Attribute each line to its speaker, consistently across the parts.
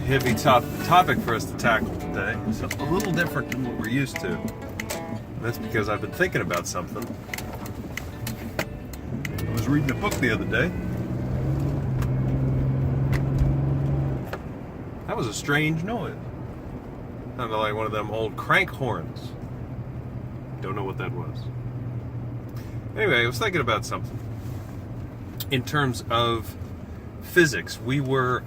Speaker 1: heavy topic for us to tackle today. It's a little different than what we're used to. That's because I've been thinking about something. I was reading a book the other day. That was a strange noise. Sounded like one of them old crank horns. Don't know what that was. Anyway, I was thinking about something. In terms of physics, we were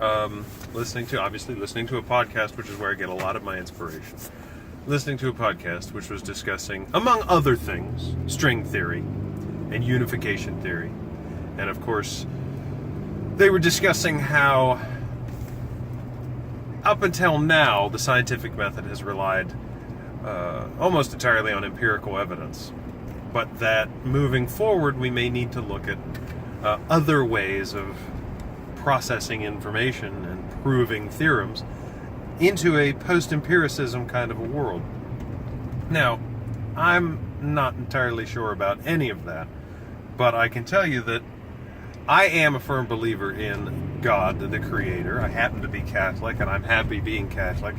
Speaker 1: listening to a podcast, which is where I get a lot of my inspiration. Listening to a podcast which was discussing, among other things, string theory and unification theory. And of course, they were discussing how up until now, the scientific method has relied almost entirely on empirical evidence. But that moving forward, we may need to look at other ways of processing information and proving theorems into a post-empiricism kind of a world. Now, I'm not entirely sure about any of that, but I can tell you that I am a firm believer in God, the Creator. I happen to be Catholic, and I'm happy being Catholic.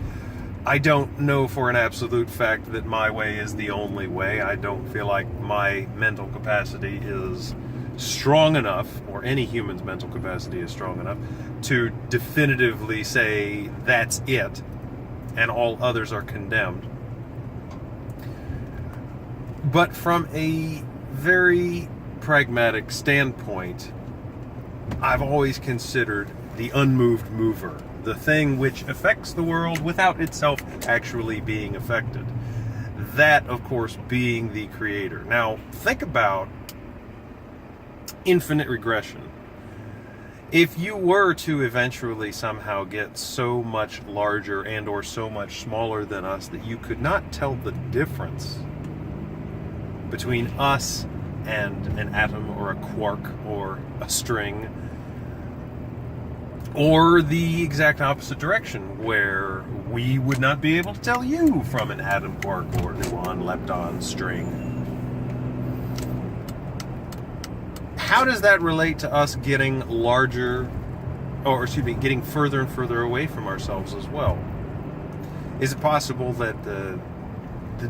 Speaker 1: I don't know for an absolute fact that my way is the only way. I don't feel like my mental capacity is strong enough, or any human's mental capacity is strong enough, to definitively say that's it, and all others are condemned. But from a very pragmatic standpoint, I've always considered the unmoved mover, the thing which affects the world without itself actually being affected. That, of course, being the Creator. Now, think about infinite regression. If you were to eventually somehow get so much larger and or so much smaller than us that you could not tell the difference between us and an atom or a quark or a string, or the exact opposite direction, where we would not be able to tell you from an atom, quark, or gluon, lepton, string. How does that relate to us getting larger, getting further and further away from ourselves as well? Is it possible that the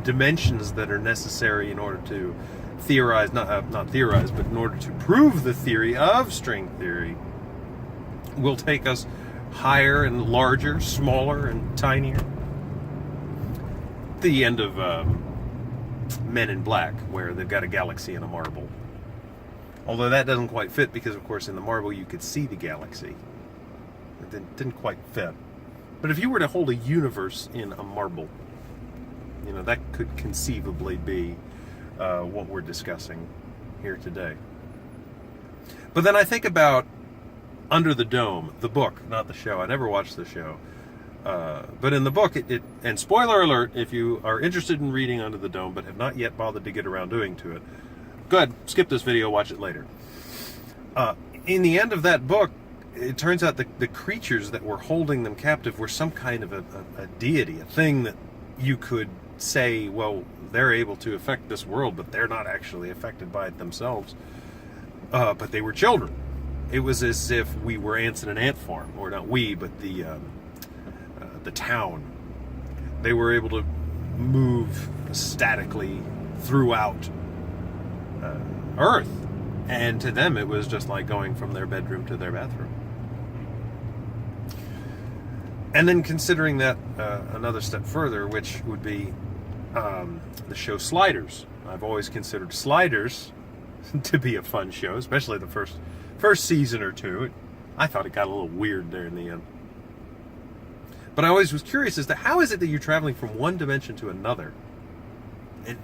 Speaker 1: dimensions that are necessary in order to theorize, not theorize, but in order to prove the theory of string theory, will take us higher and larger, smaller and tinier? The end of Men in Black, where they've got a galaxy in a marble. Although that doesn't quite fit, because of course in the marble you could see the galaxy. It didn't quite fit. But if you were to hold a universe in a marble, that could conceivably be what we're discussing here today. But then I think about Under the Dome, the book, not the show. I never watched the show. But in the book, and spoiler alert, if you are interested in reading Under the Dome but have not yet bothered to get around doing to it, go ahead, skip this video, watch it later. In the end of that book, it turns out the creatures that were holding them captive were some kind of a deity, a thing that you could say, well, they're able to affect this world, but they're not actually affected by it themselves. But they were children. It was as if we were ants in an ant farm, or not we, but the town. They were able to move statically throughout Earth, and to them it was just like going from their bedroom to their bathroom. And then considering that another step further, which would be the show Sliders. I've always considered Sliders to be a fun show, especially the first season or two. I thought it got a little weird there in the end. But I always was curious as to how is it that you're traveling from one dimension to another,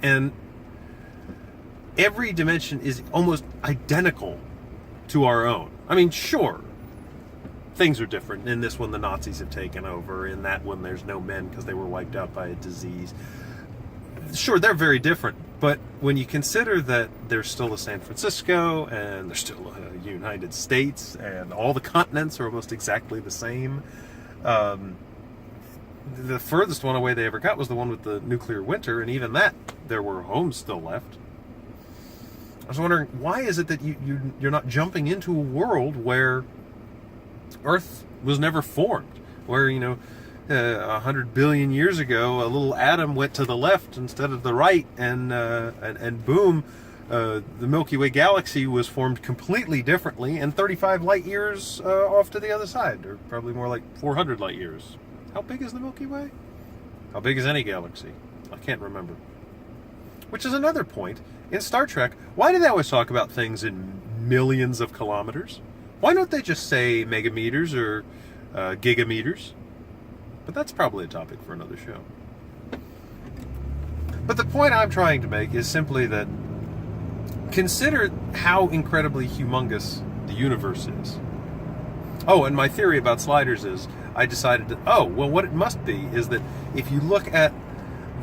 Speaker 1: and every dimension is almost identical to our own. I mean, sure, things are different. In this one, the Nazis have taken over. In that one, there's no men because they were wiped out by a disease. Sure, they're very different. But when you consider that there's still a San Francisco, and there's still a United States, and all the continents are almost exactly the same, the furthest one away they ever got was the one with the nuclear winter, and even that, there were homes still left. I was wondering, why is it that you're not jumping into a world where Earth was never formed? where 100 billion years ago, a little atom went to the left instead of the right, and boom, the Milky Way galaxy was formed completely differently, and 35 light years off to the other side, or probably more like 400 light years. How big is the Milky Way? How big is any galaxy? I can't remember. Which is another point. In Star Trek, why do they always talk about things in millions of kilometers? Why don't they just say megameters or gigameters? But that's probably a topic for another show. But the point I'm trying to make is simply that consider how incredibly humongous the universe is. Oh, and my theory about sliders is I decided that, what it must be is that if you look at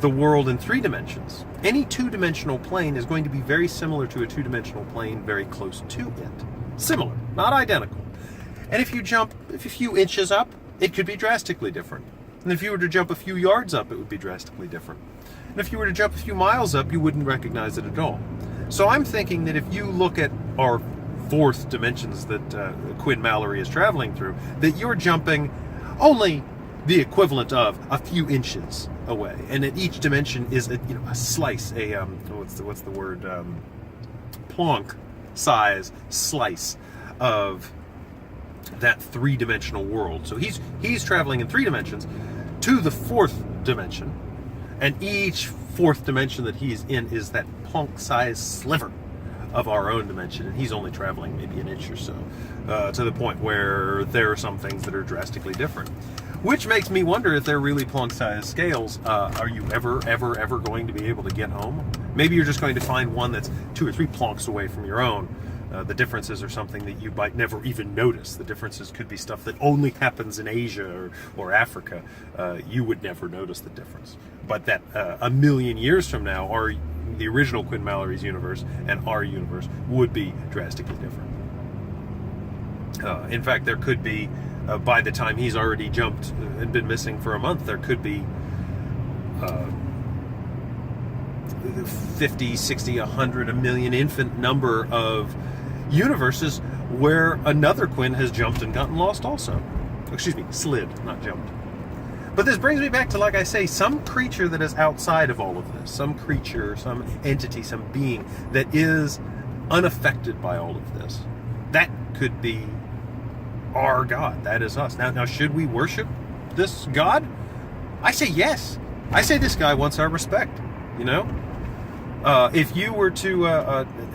Speaker 1: the world in 3 dimensions, any 2-dimensional plane is going to be very similar to a 2-dimensional plane very close to it. Similar, not identical. And if you jump a few inches up, it could be drastically different. And if you were to jump a few yards up, it would be drastically different. And if you were to jump a few miles up, you wouldn't recognize it at all. So I'm thinking that if you look at our 4th dimensions that Quinn Mallory is traveling through, that you're jumping only the equivalent of a few inches away, and at each dimension is a slice, what's the word, Planck size slice of that 3-dimensional world. So he's traveling in 3 dimensions to the 4th dimension, and each 4th dimension that he's in is that Planck size sliver of our own dimension, and he's only traveling maybe an inch or so, to the point where there are some things that are drastically different. Which makes me wonder if they're really Planck-sized scales. Are you ever going to be able to get home? Maybe you're just going to find one that's 2 or 3 Plancks away from your own. The differences are something that you might never even notice. The differences could be stuff that only happens in Asia or Africa. You would never notice the difference. But that a million years from now, the original Quinn Mallory's universe and our universe would be drastically different. In fact, there could be, by the time he's already jumped and been missing for a month, there could be 50, 60, 100, a million, infinite number of universes where another Quinn has jumped and gotten lost also. Excuse me, slid, not jumped. But this brings me back to, like I say, some creature that is outside of all of this. Some creature, some entity, some being that is unaffected by all of this. That could be our God. That is us. Now, should we worship this God? I say yes. I say this guy wants our respect. If you were to,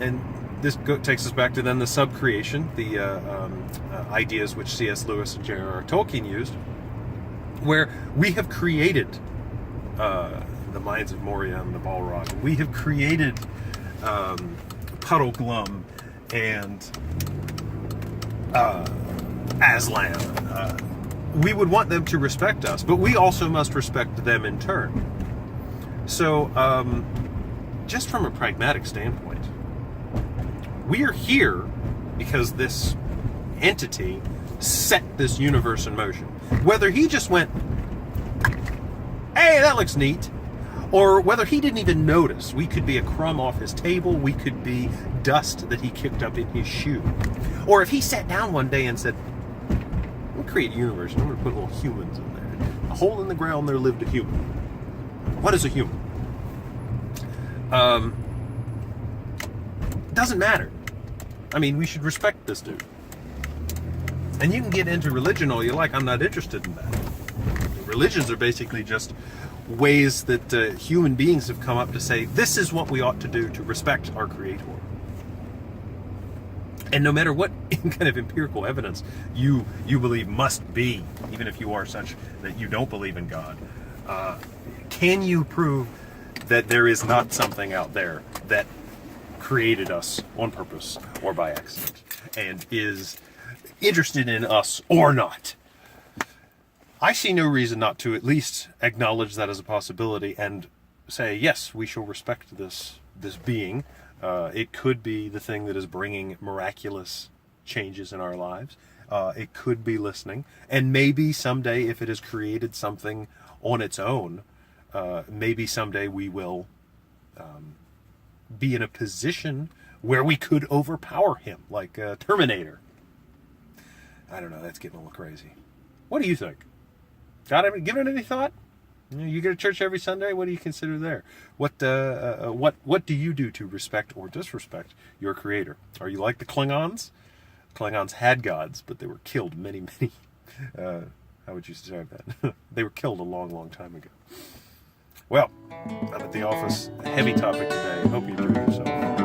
Speaker 1: and this takes us back to then the subcreation, the ideas which C.S. Lewis and J.R.R. Tolkien used, where we have created the Mines of Moria and the Balrog. We have created Puddle Glum and Aslan. We would want them to respect us, but we also must respect them in turn. So, just from a pragmatic standpoint, we are here because this entity set this universe in motion. Whether he just went, hey, that looks neat, or whether he didn't even notice. We could be a crumb off his table, we could be dust that he kicked up in his shoe. Or if he sat down one day and said, I'm going to create a universe and I'm going to put little humans in there. A hole in the ground, there lived a human. What is a human? Doesn't matter. I mean, we should respect this dude. And you can get into religion all you like. I'm not interested in that. Religions are basically just ways that human beings have come up to say, this is what we ought to do to respect our Creator. And no matter what kind of empirical evidence you believe must be, even if you are such that you don't believe in God, can you prove that there is not something out there that created us on purpose or by accident and is interested in us or not? I see no reason not to at least acknowledge that as a possibility and say, yes, we shall respect this being. It could be the thing that is bringing miraculous changes in our lives. It could be listening. And maybe someday, if it has created something on its own, maybe someday we will be in a position where we could overpower him, like Terminator. I don't know, that's getting a little crazy. What do you think? Given it any thought? You go to church every Sunday. What do you consider there? What do you do to respect or disrespect your Creator? Are you like the Klingons? Klingons had gods, but they were killed many. How would you describe that? They were killed a long time ago. Well, I'm at the office. A heavy topic today. Hope you enjoyed yourself.